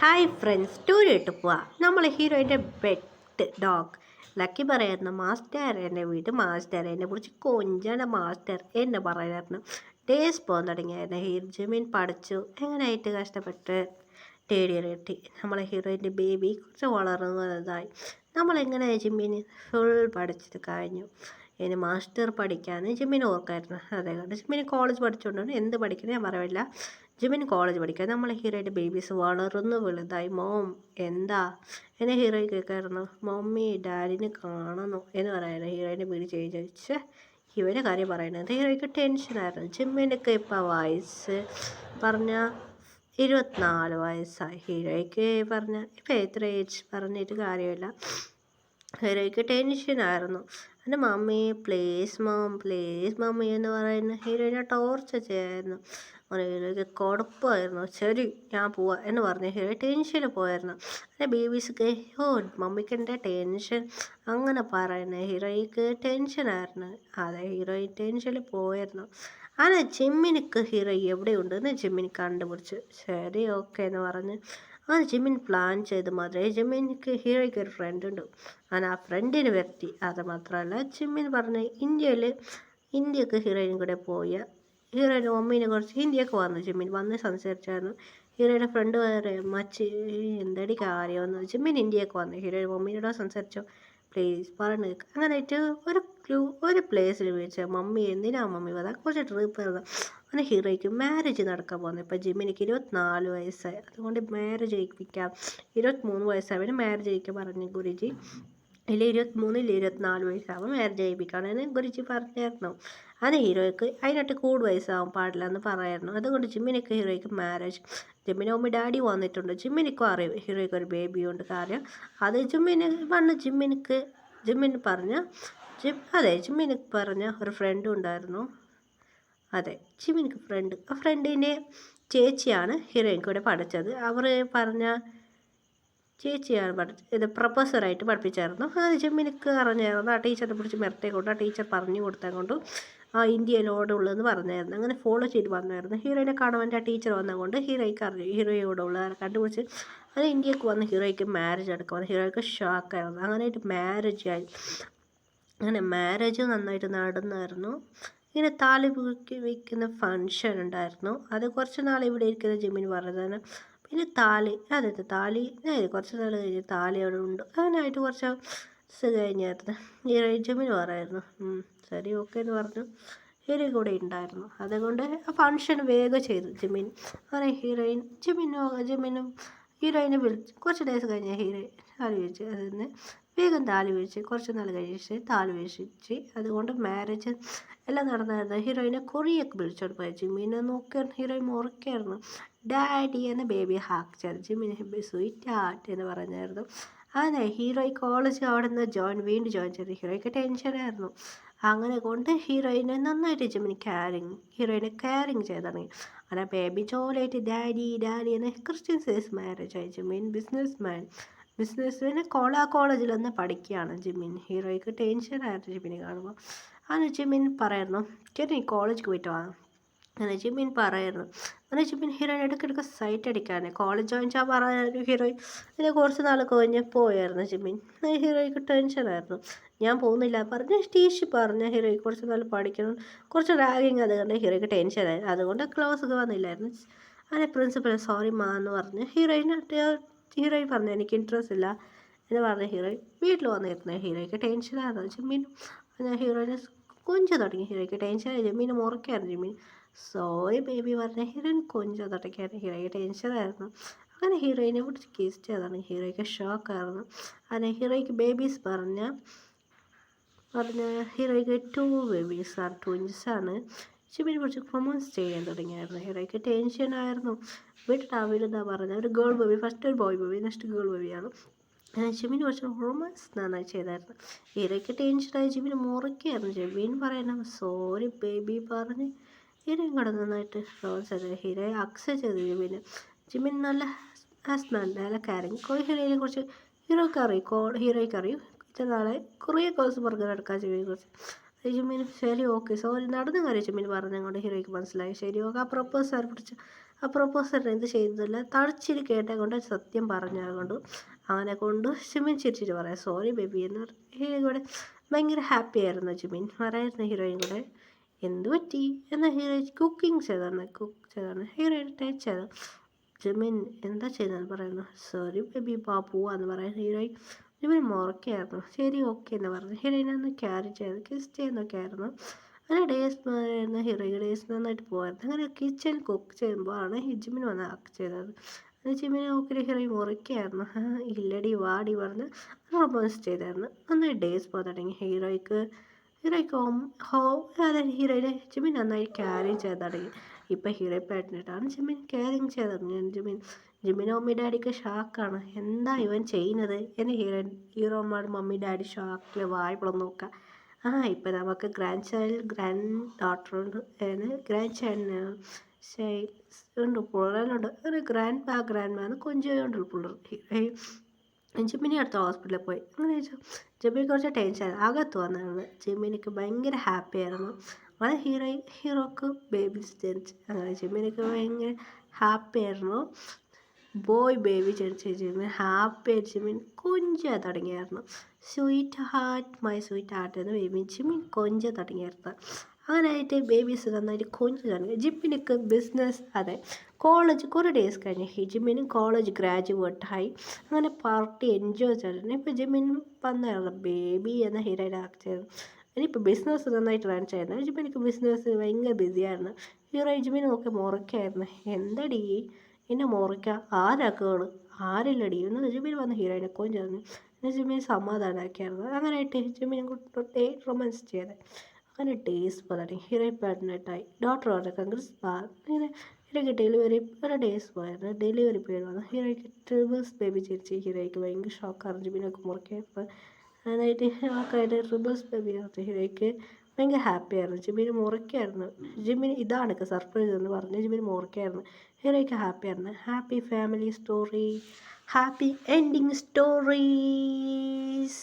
Hi friends, ടൂറിട്ട് പോവാ. നമ്മൾ ഹീറോയിൻ്റെ pet dog lucky പറയുന്നു, മാസ്റ്റർ എൻ്റെ വീട് മാസ്റ്റർ എന്നെ കുറിച്ച് കൊഞ്ചാണ് മാസ്റ്റർ എന്ന് പറയായിരുന്നു. ഡേയ്സ് പോകാൻ തുടങ്ങിയായിരുന്നു. ജിമിൻ പഠിച്ചു എങ്ങനെയായിട്ട് കഷ്ടപ്പെട്ട് തേടിയർ കിട്ടി. നമ്മളെ ഹീറോയിൻ്റെ ബേബി കുറച്ച് വളർന്നതായി. നമ്മളെങ്ങനെ ജിമ്മിന് ഫുൾ പഠിച്ചത് കഴിഞ്ഞു. ഇനി മാസ്റ്റർ പഠിക്കാൻ ജിമ്മിന് ഓർക്കായിരുന്നു. അതേകൊണ്ട് ജിമ്മിന് കോളേജ് പഠിച്ചുകൊണ്ടാണ് എന്ത് പഠിക്കുന്നത് ഞാൻ പറയില്ല. ജിമ്മിന് കോളേജ് പഠിക്കുക. നമ്മളെ ഹീറോയുടെ ബേബീസ് വളർന്നു വലുതായി. മോം എന്താ എന്നെ ഹീറോ കേൾക്കായിരുന്നു. മമ്മി ഡാഡിനെ കാണുന്നു എന്ന് പറയുന്നത് ഹീറോയിൻ്റെ വീട് ചോദിച്ച് ഇവരെ കാര്യം പറയുന്നത് ഹീറോയ്ക്ക് ടെൻഷനായിരുന്നു. ജിമ്മിനൊക്കെ ഇപ്പം വയസ്സ് പറഞ്ഞാൽ 24 വയസ്സായി. ഹീറോയ്ക്ക് പറഞ്ഞാൽ ഇപ്പം എത്ര ഏജ് പറഞ്ഞിട്ട് കാര്യമില്ല. ഹീറോയ്ക്ക് ടെൻഷനായിരുന്നു. എൻ്റെ മമ്മി പ്ലീസ് മമ്മി എന്ന് പറയുന്ന ഹീറോയിനെ ടോർച്ചർ ചെയ്യായിരുന്നു. ഹീറോയ്ക്ക് കുഴപ്പമായിരുന്നു. ശരി ഞാൻ പോവാ എന്ന് പറഞ്ഞ് ഹീറോ ടെൻഷനിൽ പോയായിരുന്നു. എൻ്റെ ബേബീസൊക്കെ മമ്മിക്ക് എൻ്റെ ടെൻഷൻ അങ്ങനെ പറയുന്നത് ഹീറോയ്ക്ക് ടെൻഷനായിരുന്നു. അതെ ഹീറോയിൻ ടെൻഷനിൽ പോയായിരുന്നു. അങ്ങനെ ജിമ്മിനിക്ക് ഹീറോ എവിടെയുണ്ടെന്ന് ജിമ്മിന് കണ്ടുപിടിച്ചു. ശരി ഓക്കെ എന്ന് പറഞ്ഞ് ആ ജിമ്മിൻ പ്ലാൻ ചെയ്ത് മാത്രമേ ജിമ്മിനിക്ക് ഹീറോയ്ക്ക് ഒരു ഫ്രണ്ട് ഉണ്ട്. അങ്ങനെ ആ ഫ്രണ്ടിന് വ്യക്തി അത് മാത്രമല്ല ജിമ്മിൻ പറഞ്ഞ ഇന്ത്യക്ക് ഹീറോയിനും കൂടെ പോയ ഹീറോയിൻ്റെ മമ്മീനെ കുറിച്ച് ഹിന്ദിയൊക്കെ വന്നു. ജിമ്മിൻ വന്ന് സംസാരിച്ചായിരുന്നു. ഹീറോയുടെ ഫ്രണ്ട് വേറെ മച്ച് എന്തടി കാര്യമെന്ന് ജിമ്മിൻ ഇന്ത്യയൊക്കെ വന്നു. ഹീറോയുടെ മമ്മീനോട് സംസാരിച്ചോ പ്ലീസ് പറഞ്ഞു. അങ്ങനെയായിട്ട് ഒരു പ്ലേസിൽ വെച്ച് മമ്മി എന്തിനാ മമ്മി പറയാം കുറച്ച് ട്രിപ്പ് ആയിരുന്നു. അങ്ങനെ ഹീറോയ്ക്ക് മാരേജ് നടക്കാൻ പോകുന്നത്. ഇപ്പം ജിമ്മിനിക്ക് 24 വയസ്സായി. അതുകൊണ്ട് മാരേജ് കഴിപ്പിക്കാം. 23 വയസ്സായവന് മാരേജ് കഴിക്കാൻ പറഞ്ഞു ഗുരുജി. ഇല്ല 23 ഇല്ല 24 വയസ്സാകുമ്പോൾ മാരേജ് കഴിപ്പിക്കുകയാണെന്ന് ഗുരുജി പറഞ്ഞായിരുന്നു. അത് ഹീറോയ്ക്ക് അതിനായിട്ട് കൂടുതൽ വയസ്സാകാൻ പാടില്ല എന്ന് പറയായിരുന്നു. അതുകൊണ്ട് ജിമ്മിനൊക്കെ ഹീറോയ്ക്ക് മാരേജ് ജിമ്മിന് മമ്മി ഡാഡി വന്നിട്ടുണ്ട്. ജിമ്മിനിക്കും അറിയും ഹീറോയ്ക്ക് ഒരു ബേബിയുണ്ട് കാര്യം. അത് ജിമ്മിന് പറഞ്ഞ ജിമ്മിനിക്ക് പറഞ്ഞ ഒരു ഫ്രണ്ടും ഉണ്ടായിരുന്നു. അതെ ജിമ്മിനിക്ക് ഫ്രണ്ട്. ആ ഫ്രണ്ടിൻ്റെ ചേച്ചിയാണ് ഹീറോയിൻ കൂടെ പഠിച്ചത്. അവർ പറഞ്ഞ ചേച്ചിയാണ് ഇത് പ്രൊഫസറായിട്ട് പഠിപ്പിച്ചായിരുന്നു. അത് ജിമ്മിനിക്ക് അറിഞ്ഞായിരുന്നു. ആ ടീച്ചറിനെ പിടിച്ച് മെരത്തെ കൊണ്ട് ആ ടീച്ചർ പറഞ്ഞു കൊടുത്തത് കൊണ്ട് ആ ഇന്ത്യയിലോടുള്ളതെന്ന് പറഞ്ഞായിരുന്നു. അങ്ങനെ ഫോളോ ചെയ്ത് വന്നായിരുന്നു. ഹീറോയിനെ കാണാൻ വേണ്ടി ആ ടീച്ചർ വന്നതുകൊണ്ട് ഹീറോയ്ക്ക് അറിഞ്ഞു ഹീറോയോടുള്ള കണ്ടുപിടിച്ച് അത് ഇന്ത്യക്ക് വന്ന് ഹീറോയ്ക്ക് മാരേജ് എടുക്കുക വന്ന് ഹീറോയ്ക്ക് ഷോക്കായിരുന്നു. അങ്ങനെയായിട്ട് മാരേജ് ആയി. അങ്ങനെ മാരേജ് നന്നായിട്ട് നടന്നായിരുന്നു. ഇങ്ങനെ താലി വയ്ക്കുന്ന ഫങ്ഷൻ ഉണ്ടായിരുന്നു. അത് കുറച്ച് നാൾ ഇവിടെ ഇരിക്കുന്ന ജിമ്മിന് പറഞ്ഞതാണ്. പിന്നെ താലി കുറച്ച് നാൾ കഴിഞ്ഞ് താലി അവിടെ ഉണ്ട്. അങ്ങനെയായിട്ട് കുറച്ച് കഴിഞ്ഞായിരുന്നു. ജിമ്മിന് പറയായിരുന്നു ശരി ഓക്കെ എന്ന് പറഞ്ഞു. ഹീറോ കൂടെ ഉണ്ടായിരുന്നു. അതുകൊണ്ട് ആ ഫങ്ഷൻ വേഗം ചെയ്തു ജിമ്മിൻ. അങ്ങനെ ജിമ്മിനും ഹീറോയിനെ വിളിച്ച് കുറച്ച് ഡേയ്സ് കഴിഞ്ഞ് ഹീറോയിൻ താലി വെച്ച് അതിന് വേഗം താലി വെച്ച് കുറച്ച് നാൾ കഴിച്ച് താലി വെച്ച് അതുകൊണ്ട് മാരേജ് എല്ലാം നടന്നായിരുന്നു. ഹീറോയിനെ കൊറിയൊക്കെ വിളിച്ചോണ്ട് പോയി. ജിമ്മിനെ നോക്കിയായിരുന്നു. ഹീറോയിൻ മുറക്കായിരുന്നു. ഡാഡി എന്ന ബേബി ഹാക്ക് ചെയ്തു. ജിമ്മിന് സ്വീറ്റ് ഹാർട്ട് എന്ന് പറഞ്ഞായിരുന്നു. അങ്ങനെ ഹീറോയി കോളേജ് അവിടെ നിന്ന് വീണ്ടും ജോയിൻ ചെയ്തു. ഹീറോയ്ക്ക് ടെൻഷനായിരുന്നു. അങ്ങനെ കൊണ്ട് ഹീറോയിനെ നന്നായിട്ട് ജിമ്മിന് ഹീറോയിനെ കെയറിങ് ചെയ്ത് തുടങ്ങി. അങ്ങനെ ബേബി ജോലിയായിട്ട് ഡാഡി എന്ന് ക്രിസ്ത്യൻസ് മാരേജ് ആയി. ജിമ്മിൻ ബിസിനസ്സിന് കോളേജിൽ നിന്ന് പഠിക്കുകയാണ് ജിമ്മിൻ. ഹീറോയ്ക്ക് ടെൻഷനായിരുന്നു ജിമ്മിനെ കാണുമ്പോൾ. അങ്ങനെ ജിമ്മിൻ പറയായിരുന്നു ചേട്ടൻ ഈ കോളേജിൽ പോയിട്ട് വാ. അങ്ങനെ ജിമ്മിൻ പറയായിരുന്നു. അങ്ങനെ ജിമ്മിൻ ഹീറോയിൻ ഇടയ്ക്കിടയ്ക്ക് സൈറ്റ് അടിക്കാണ്. കോളേജ് ജോയിൻ ചെയ്യാൻ പറയാനും ഹീറോയിൻ അതിനെ കുറച്ച് നാൾ കഴിഞ്ഞ് പോയായിരുന്നു ജിമ്മിൻ. ഹീറോയ്ക്ക് ടെൻഷനായിരുന്നു. ഞാൻ പോകുന്നില്ല പറഞ്ഞ് ടീച്ചർ പറഞ്ഞ ഹീറോയ്ക്ക് കുറച്ച് നാൾ പഠിക്കണം കുറച്ച് റാഗിങ് അത് കണ്ട് ഹീറോയ്ക്ക് ടെൻഷനായി. അതുകൊണ്ട് ക്ലാസ്സൊക്കെ വന്നില്ലായിരുന്നു. അങ്ങനെ പ്രിൻസിപ്പൽ സോറി മാ എന്ന് പറഞ്ഞ് ഹീറോയിൻ പറഞ്ഞു എനിക്ക് ഇൻട്രസ്റ്റ് ഇല്ല എന്ന് പറഞ്ഞ ഹീറോയിൻ വീട്ടിൽ വന്നിരുന്നു. ഹീറോയ്ക്ക് ടെൻഷനായിരുന്നു. ജിമ്മിനും ഹീറോയിനെ കൊഞ്ച് തുടങ്ങി. ഹീറോയ്ക്ക് ടെൻഷനായി. ജിമ്മിന് മുറക്കായിരുന്നു. ജിമ്മിൻ സോറി ബേബി പറഞ്ഞ ഹീറോയിൻ കൊഞ്ച് തുടങ്ങിയായിരുന്നു. ഹീറോയ്ക്ക് ടെൻഷനായിരുന്നു. അങ്ങനെ ഹീറോയിനെ പിടിച്ച് കിസ് ചെയ്താണ്. ഹീറോയ്ക്ക് ഷോക്കായിരുന്നു. അങ്ങനെ ഹീറോയ്ക്ക് ബേബീസ് പറഞ്ഞ ഹീറോയ്ക്ക് 2 ബേബീസാണ് ട്വിൻസാണ്. ജിമ്മിനെ പിടിച്ച് പ്രൊമോസ് ചെയ്യാൻ തുടങ്ങിയായിരുന്നു. ഹീറോയ്ക്ക് ടെൻഷനായിരുന്നു. വീട്ടിലാവില്ലെന്നാ പറഞ്ഞ ഒരു ഗേൾ ബേബി ഫസ്റ്റ് ഒരു ബോയ് ബേബി നെക്സ്റ്റ് ഗേൾ ബേബിയാണ്. ജിമ്മിന് കുറച്ച് റൊമാൻസ് നന്നായി ചെയ്തായിരുന്നു. ഹീറോയ്ക്ക് ടെൻഷനായി. ജിമ്മിന് മുറയ്ക്കായിരുന്നു. ജിമ്മിൻ പറയുന്ന സോറി ബേബി പറഞ്ഞ് ഹീറോയും കൂടെ നന്നായിട്ട് റോൾസ് ചെയ്തത്. ഹീറോയെ അക്സെപ്റ്റ് ചെയ്തു ജിമ്മിൻ നല്ല നല്ല കാര്യം ഹീറോയിനെ കുറിച്ച് ഹീറോയ്ക്ക് അറിയും ഇത്ര നാളെ കുറേ കോഴ്സ് പുറകെ നടക്കാൻ ജിമ്മിനെ കുറിച്ച്. ജിമ്മിന് ശരി ഓക്കെ സോറി നടന്ന കാര്യം ജിമ്മിന് പറഞ്ഞുകൊണ്ട് ഹീറോയ്ക്ക് മനസ്സിലായി. ശരി ഓക്കെ ആ പ്രൊപ്പോസർ പിടിച്ച് ആ പ്രൊപ്പോസറിന് എന്ത് ചെയ്തതില്ല, തളിച്ചിട്ട് കേട്ടെ കൊണ്ട് സത്യം പറഞ്ഞതുകൊണ്ട് അങ്ങനെ കൊണ്ട് ജിമിൻ ചിരിച്ചിട്ട് പറയാം സോറി ബേബി എന്ന് പറഞ്ഞു. ഹീറോയും കൂടെ ഭയങ്കര ഹാപ്പി ആയിരുന്നു ജിമിൻ പറയായിരുന്നു ഹീറോയും കൂടെ. എന്ത് പറ്റി എന്നാൽ ഹീറോ കുക്ക് ചെയ്താണ് ഹീറോയുടെ ടച്ച് ചെയ്തു. ജിമിൻ എന്താ ചെയ്തതെന്ന് പറയുന്നു. സോറി ബേബി പോവാന്ന് പറയാൻ ഹീറോയിൻ ജിമിൻ മുറക്കായിരുന്നു. ശരി ഓക്കെ എന്ന് പറഞ്ഞു. ഹീറോയിനെ ഒന്ന് ക്യാരി ചെയ്ത് കിസ് ചെയ്യുന്നൊക്കെ ആയിരുന്നു. അങ്ങനെ ഡേയ്സ് ആയിരുന്നു. ഹീറോയിൻ ഡേയ്സ് നന്നായിട്ട് പോകുമായിരുന്നു. അങ്ങനെ കിച്ചൺ കുക്ക് ചെയ്യുമ്പോഴാണ് ജിമിൻ വന്ന് ആക്ക് ചെയ്തത്. ജിമിനെ നോക്കി ഹീറോയിൻ മുറിക്കായിരുന്നു. ഇല്ലടി വാടി പറഞ്ഞ് റൊമാൻസ് ചെയ്തായിരുന്നു. നന്നായി ഡേയ്സ് പോകാൻ തുടങ്ങി. ഹീറോയ്ക്ക് അതായത് ഹീറോയിനെ ജിമിൻ നന്നായി ക്യാരി ചെയ്ത് തുടങ്ങി. ഇപ്പം ഹീറോ പാട്ടിനിട്ടാണ് ജിമിൻ കെയറിങ് ചെയ്ത് തുടങ്ങി. ജിമിന് മമ്മി ഡാഡിക്ക് ഷാക്കാണ്. എന്താ ഇവൻ ചെയ്യുന്നത് എന്ന് ഹീറോമാർ മമ്മി ഡാഡി ഷാക്കിൽ വായ്പളം നോക്കുക. ഇപ്പം നമുക്ക് ഗ്രാൻഡ് ഡോട്ടർ ഉണ്ട്, ഗ്രാൻഡ് ചൈൽഡ് ഉണ്ട്, പിള്ളേരുണ്ട്. ഒരു ഗ്രാൻഡ് മാന്ന് കൊഞ്ചുകൊണ്ടുള്ള പിള്ളേർ. ജിമ്മിനി അടുത്ത ഹോസ്പിറ്റലിൽ പോയി. അങ്ങനെ ജിമ്മിനി കുറച്ച് ടെൻഷൻ അകത്ത് വന്നത്. ജിമ്മിനിക്ക് ഭയങ്കര ഹാപ്പി ആയിരുന്നു. അങ്ങനെ ഹീറോക്ക് ബേബീസ് ജനിച്ച്. അങ്ങനെ ജിമ്മിനിക്ക് ഭയങ്കര ഹാപ്പി ആയിരുന്നു. ബോയ് ബേബി ജനിച്ച ജിമ്മിൻ ഹാപ്പി ആയിട്ട് ജിമ്മിൻ കൊഞ്ചാൻ തുടങ്ങിയായിരുന്നു. മൈ സ്വീറ്റ് ഹാർട്ട് എന്ന് ബേബി ജിമ്മിൻ കൊഞ്ചാൻ തുടങ്ങിയായിരുന്നു. അങ്ങനെയായിട്ട് ബേബീസ് നന്നായിട്ട് കൊഞ്ചു തുടങ്ങി. ജിമ്മിനിക്ക് ബിസിനസ് കോളേജ് കുറേ ഡേയ്സ് കഴിഞ്ഞ് ജിമ്മിനും കോളേജ് ഗ്രാജുവേറ്റായി. അങ്ങനെ പാർട്ടി എൻജോയ് ചെയ്തിരുന്നു. ഇപ്പോൾ ജിമ്മിനും വന്നായിരുന്നു ബേബി എന്ന ഹീറോയിനെ ആക്ട് ചെയ്തു. ഇനിയിപ്പോൾ ബിസിനസ് നന്നായിട്ട് റൺ ചെയ്യുന്നത്. ജിമ്മിനിക്ക് ബിസിനസ് ഭയങ്കര ബിസിയായിരുന്നു. ഹീറോ ജിമ്മിനെ നോക്കി മുറക്കായിരുന്നു. എന്തടി എന്നെ മുറിക്ക ആരാക്കേള് ആരില്ലടി എന്ന് ജിമ്മിന് വന്ന് ഹീറോയിനെ കൊഞ്ചു. ജിമ്മിന് സമാധാനമാക്കിയായിരുന്നു. അങ്ങനെയായിട്ട് ജിമ്മിനെ കൊണ്ട് റൊമാൻസ് ചെയ്തത്. അങ്ങനെ ഡേയ്സ് തുടങ്ങി. ഹീറോയിൻ പ്രഗ്നൻ്റായി. ഡോക്ടർ പറഞ്ഞു കൺഗ്രസ് ഇങ്ങനെ ഹീറോയ്ക്ക് ഡെലിവറി ഒരു ഡേയ്സ് പോയായിരുന്നു. ഡെലിവറി പേര് വന്നു. ഹീറോയ്ക്ക് ട്രിപ്പിൾസ് ബേബി ജനിച്ച്. ഹീറോയ്ക്ക് ഭയങ്കര ഷോക്കാണ്. ജിമ്മിനൊക്കെ മുറിക്കായിരുന്നു. അതായിട്ട് ആൾക്കാരുടെ ട്രിപ്പിൾസ് ബേബി ആയിരുന്നു. ഹീറോയ്ക്ക് ഭയങ്കര ഹാപ്പി ആയിരുന്നു. ജിമ്മിന് മുറിക്കായിരുന്നു. ജിമ്മിന് ഇതാണ് സർപ്രൈസ് എന്ന് പറഞ്ഞ് ജിമ്മിന് മുറിക്കായിരുന്നു. ഹീറോയ്ക്ക് ഹാപ്പി ആയിരുന്നു. Happy family story, happy ending stories.